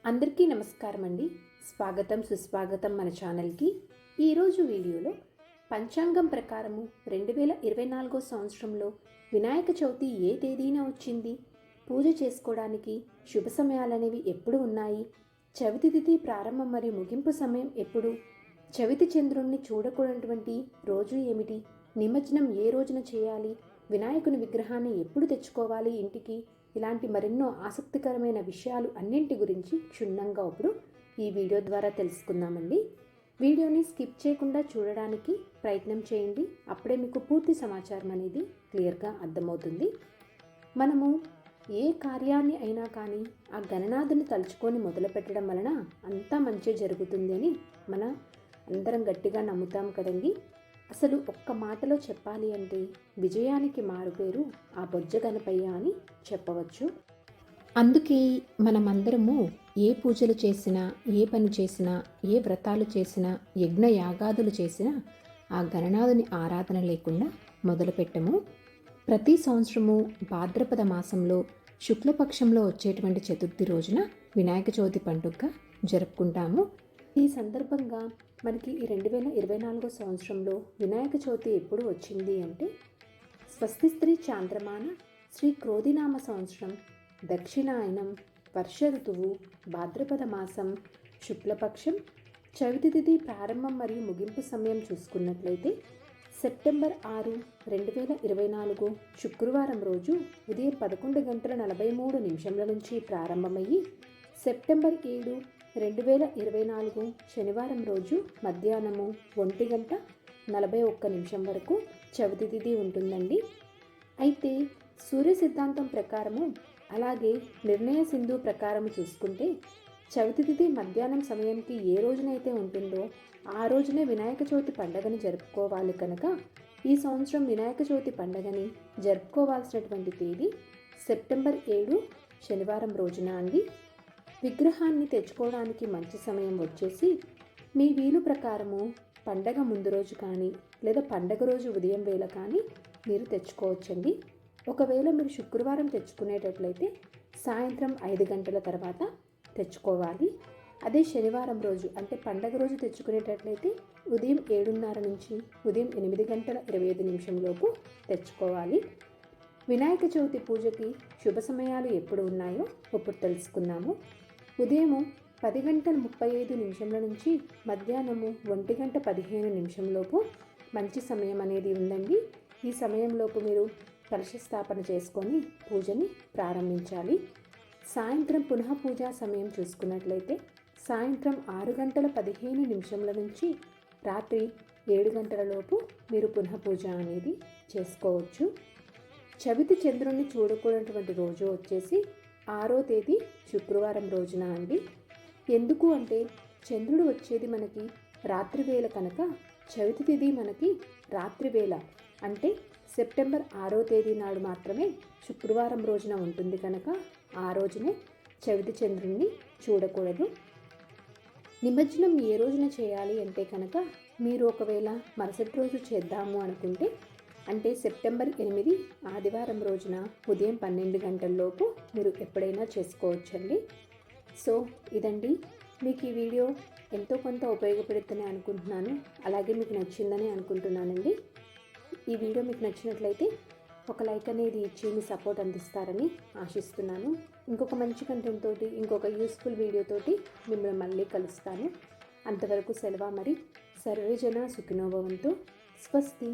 అందరికీ నమస్కారం అండి. స్వాగతం సుస్వాగతం మన ఛానల్కి. ఈరోజు వీడియోలో పంచాంగం ప్రకారము 2024 సంవత్సరంలో వినాయక చవితి ఏ తేదీన వచ్చింది, పూజ చేసుకోవడానికి శుభ సమయాలనేవి ఎప్పుడు ఉన్నాయి, చవితి తిథి ప్రారంభం మరియు ముగింపు సమయం ఎప్పుడు, చవితి చంద్రుణ్ణి చూడకూడనటువంటి రోజు ఏమిటి, నిమజ్జనం ఏ రోజున చేయాలి, వినాయకుని విగ్రహాన్ని ఎప్పుడు తెచ్చుకోవాలి ఇంటికి, ఇలాంటి మరెన్నో ఆసక్తికరమైన విషయాలు అన్నింటి గురించి క్షుణ్ణంగా ఇప్పుడు ఈ వీడియో ద్వారా తెలుసుకుందామండి. వీడియోని స్కిప్ చేయకుండా చూడడానికి ప్రయత్నం చేయండి. అప్పుడే మీకు పూర్తి సమాచారం అనేది క్లియర్గా అర్థమవుతుంది. మనము ఏ కార్యాన్ని అయినా కానీ ఆ గణనాథుని తలుచుకొని మొదలు పెట్టడం వలన అంతా మంచి జరుగుతుంది అని మన అందరం గట్టిగా నమ్ముతాం కదండి. అసలు ఒక్క మాటలో చెప్పాలి అంటే విజయానికి మారుపేరు ఆ బొజ్జ గణపయ్య అని చెప్పవచ్చు. అందుకే మనమందరము ఏ పూజలు చేసినా, ఏ పని చేసినా, ఏ వ్రతాలు చేసినా, యజ్ఞ యాగాదులు చేసినా ఆ గణనాథుని ఆరాధన లేకుండా మొదలుపెట్టము. ప్రతి సంవత్సరము భాద్రపద మాసంలో శుక్లపక్షంలో వచ్చేటువంటి చతుర్థి రోజున వినాయక చవితి పండుగ జరుపుకుంటాము. ఈ సందర్భంగా మనకి ఈ 2024 సంవత్సరంలో వినాయక చవితి ఎప్పుడు వచ్చింది అంటే స్వస్తి స్త్రీ చాంద్రమాన శ్రీ క్రోధినామ సంవత్సరం దక్షిణాయనం వర్ష ఋతువు భాద్రపద మాసం శుక్లపక్షం చవితి తిథి ప్రారంభం మరియు ముగింపు సమయం చూసుకున్నట్లయితే సెప్టెంబర్ 6, 2024 శుక్రవారం రోజు ఉదయం 11:43 నుంచి ప్రారంభమయ్యి సెప్టెంబర్ 7, 2024 శనివారం రోజు మధ్యాహ్నము 1:41 వరకు చవితి తిథి ఉంటుందండి. అయితే సూర్య సిద్ధాంతం ప్రకారము అలాగే నిర్ణయ సింధు ప్రకారము చూసుకుంటే చవితి తిథి మధ్యాహ్నం సమయానికి ఏ రోజునైతే ఉంటుందో ఆ రోజునే వినాయక చవితి పండుగని జరుపుకోవాలి కనుక ఈ సంవత్సరం వినాయక చవితి పండుగని జరుపుకోవాల్సినటువంటి తేదీ సెప్టెంబర్ 7 శనివారం రోజున అండి. విగ్రహాన్ని తెచ్చుకోవడానికి మంచి సమయం వచ్చేసి మీ వీలు ప్రకారము పండగ ముందు రోజు కానీ లేదా పండగ రోజు ఉదయం వేళ కానీ మీరు తెచ్చుకోవచ్చండి. ఒకవేళ మీరు శుక్రవారం తెచ్చుకునేటట్లయితే సాయంత్రం 5 గంటల తర్వాత తెచ్చుకోవాలి. అదే శనివారం రోజు అంటే పండగ రోజు తెచ్చుకునేటట్లయితే ఉదయం 7:30 నుంచి ఉదయం 8:25 లోపు తెచ్చుకోవాలి. వినాయక చవితి పూజకి శుభ సమయాలు ఎప్పుడు ఉన్నాయో ఇప్పుడు తెలుసుకుందాము. ఉదయము 10:35 నుంచి మధ్యాహ్నము 1:15 లోపు మంచి సమయం అనేది ఉందండి. ఈ సమయంలోపు మీరు కలశ స్థాపన చేసుకొని పూజని ప్రారంభించాలి. సాయంత్రం పునః పూజా సమయం చూసుకున్నట్లయితే సాయంత్రం 6:15 నుంచి రాత్రి 7 గంటల లోపు మీరు పునః పూజ అనేది చేసుకోవచ్చు. చవితి చంద్రుణ్ణి చూడకూడనటువంటి రోజు వచ్చేసి 6వ తేదీ శుక్రవారం రోజున అండి. ఎందుకు అంటే చంద్రుడు వచ్చేది మనకి రాత్రి వేళ కనుక చవితి తిథి మనకి రాత్రి వేళ అంటే సెప్టెంబర్ 6వ తేదీ నాడు మాత్రమే శుక్రవారం రోజున ఉంటుంది కనుక ఆ రోజునే చవితి చంద్రుణ్ణి చూడకూడదు. నిమజ్జనం ఏ రోజున చేయాలి అంటే కనుక మీరు ఒకవేళ మరుసటి రోజు చేద్దాము అనుకుంటే అంటే సెప్టెంబర్ 8 ఆదివారం రోజున ఉదయం 12 గంటలలోపు మీరు ఎప్పుడైనా చేసుకోవచ్చండి. సో ఇదండి, మీకు ఈ వీడియో ఎంతో కొంత ఉపయోగపడుతుందని అనుకుంటున్నాను. అలాగే మీకు నచ్చిందని అనుకుంటున్నానండి. ఈ వీడియో మీకు నచ్చినట్లయితే ఒక లైక్ అనేది ఇచ్చి మీ సపోర్ట్ అందిస్తారని ఆశిస్తున్నాను. ఇంకొక మంచి కంటెంట్ తోటి ఇంకొక యూస్ఫుల్ వీడియోతోటి మిమ్మల్ని మళ్ళీ కలుస్తాను. అంతవరకు సెలవు. మరి సర్వే జన సుఖినో భవంతు. స్వస్తి.